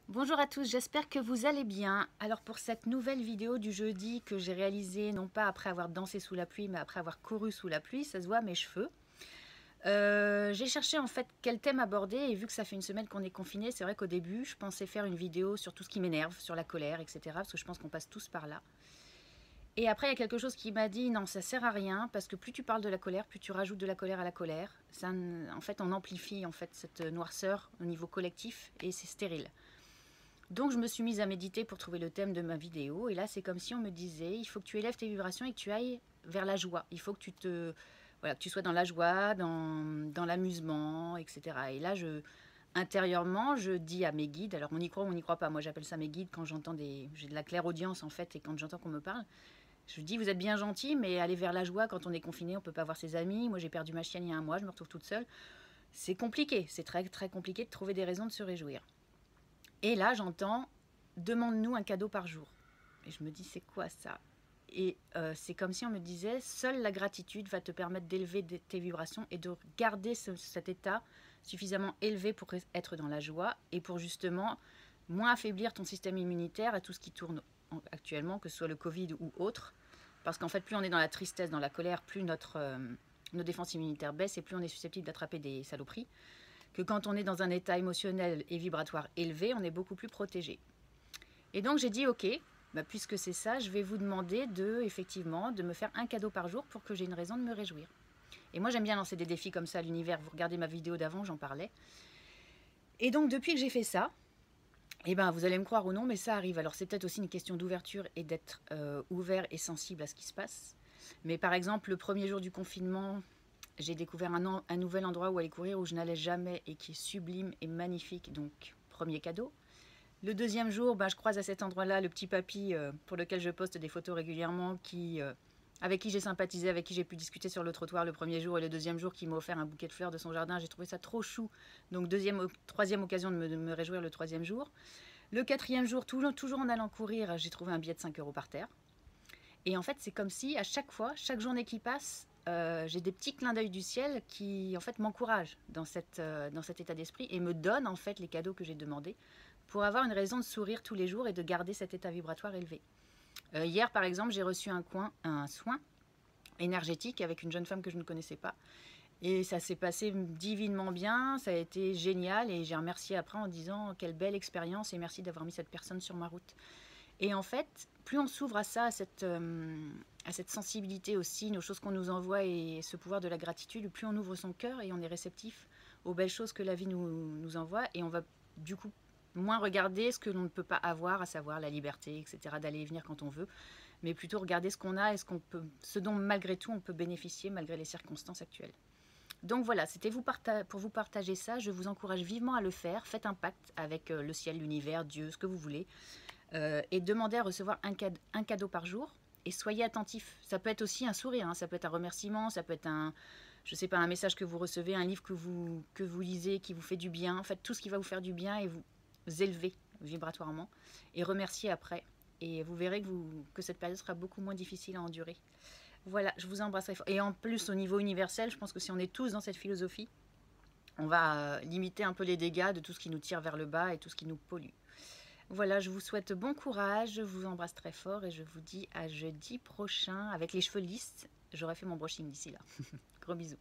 Bonjour à tous, j'espère que vous allez bien. Alors pour cette nouvelle vidéo du jeudi que j'ai réalisée, non pas après avoir dansé sous la pluie, mais après avoir couru sous la pluie, ça se voit à mes cheveux. J'ai cherché en fait quel thème aborder et vu que ça fait une semaine qu'on est confiné, c'est vrai qu'au début je pensais faire une vidéo sur tout ce qui m'énerve, sur la colère, etc. Parce que je pense qu'on passe tous par là. Et après il y a quelque chose qui m'a dit non, ça sert à rien parce que plus tu parles de la colère, plus tu rajoutes de la colère à la colère. Ça, en fait on amplifie en fait cette noirceur au niveau collectif et c'est stérile. Donc je me suis mise à méditer pour trouver le thème de ma vidéo. Et là, c'est comme si on me disait, il faut que tu élèves tes vibrations et que tu ailles vers la joie. Il faut que voilà, que tu sois dans la joie, dans l'amusement, etc. Et là, intérieurement, je dis à mes guides, alors on y croit ou on n'y croit pas. Moi, j'appelle ça mes guides quand j'ai de la clairaudience en fait, et quand j'entends qu'on me parle. Je dis, vous êtes bien gentils, mais aller vers la joie quand on est confiné, on peut pas voir ses amis. Moi, j'ai perdu ma chienne il y a un mois, je me retrouve toute seule. C'est compliqué, c'est très très compliqué de trouver des raisons de se réjouir. Et là, j'entends « demande-nous un cadeau par jour ». Et je me dis « c'est quoi ça ?» Et c'est comme si on me disait « seule la gratitude va te permettre d'élever tes vibrations et de garder cet état suffisamment élevé pour être dans la joie et pour justement moins affaiblir ton système immunitaire à tout ce qui tourne actuellement, que ce soit le Covid ou autre. Parce qu'en fait, plus on est dans la tristesse, dans la colère, plus nos défenses immunitaires baissent et plus on est susceptible d'attraper des saloperies. Que quand on est dans un état émotionnel et vibratoire élevé, on est beaucoup plus protégé. Et donc j'ai dit ok, puisque c'est ça, je vais vous demander effectivement de me faire un cadeau par jour pour que j'ai une raison de me réjouir. Et moi j'aime bien lancer des défis comme ça à l'univers. Vous regardez ma vidéo d'avant, j'en parlais. Et donc depuis que j'ai fait ça, vous allez me croire ou non, mais ça arrive. Alors c'est peut-être aussi une question d'ouverture et d'être ouvert et sensible à ce qui se passe. Mais par exemple, le premier jour du confinement, j'ai découvert un nouvel endroit où aller courir où je n'allais jamais et qui est sublime et magnifique, donc premier cadeau. Le deuxième jour, je croise à cet endroit-là le petit papy pour lequel je poste des photos régulièrement, avec qui j'ai sympathisé, avec qui j'ai pu discuter sur le trottoir le premier jour et le deuxième jour qui m'a offert un bouquet de fleurs de son jardin. J'ai trouvé ça trop chou. Donc troisième occasion de me réjouir le troisième jour. Le quatrième jour, toujours en allant courir, j'ai trouvé un billet de 5 € par terre. Et en fait, c'est comme si à chaque fois, chaque journée qui passe, j'ai des petits clins d'œil du ciel qui en fait m'encouragent dans cet état d'esprit et me donnent en fait les cadeaux que j'ai demandés pour avoir une raison de sourire tous les jours et de garder cet état vibratoire élevé. Hier par exemple, j'ai reçu un soin énergétique avec une jeune femme que je ne connaissais pas et ça s'est passé divinement bien, ça a été génial et j'ai remercié après en disant quelle belle expérience et merci d'avoir mis cette personne sur ma route. Et en fait, plus on s'ouvre à ça, à cette sensibilité aussi, aux choses qu'on nous envoie et ce pouvoir de la gratitude, plus on ouvre son cœur et on est réceptif aux belles choses que la vie nous envoie. Et on va du coup moins regarder ce que l'on ne peut pas avoir, à savoir la liberté, etc., d'aller et venir quand on veut, mais plutôt regarder ce qu'on a et ce dont malgré tout on peut bénéficier malgré les circonstances actuelles. Donc voilà, c'était pour vous partager ça. Je vous encourage vivement à le faire. Faites un pacte avec le ciel, l'univers, Dieu, ce que vous voulez. Et demandez à recevoir un cadeau par jour et soyez attentif. Ça peut être aussi un sourire, hein, ça peut être un remerciement, ça peut être je sais pas, un message que vous recevez, un livre que vous lisez qui vous fait du bien. En fait, tout ce qui va vous faire du bien et vous élever vibratoirement et remercier après. Et vous verrez que cette période sera beaucoup moins difficile à endurer. Voilà, je vous embrasse très fort. Et en plus, au niveau universel, je pense que si on est tous dans cette philosophie, on va limiter un peu les dégâts de tout ce qui nous tire vers le bas et tout ce qui nous pollue. Voilà, je vous souhaite bon courage, je vous embrasse très fort et je vous dis à jeudi prochain avec les cheveux lisses. J'aurai fait mon brushing d'ici là. Gros bisous.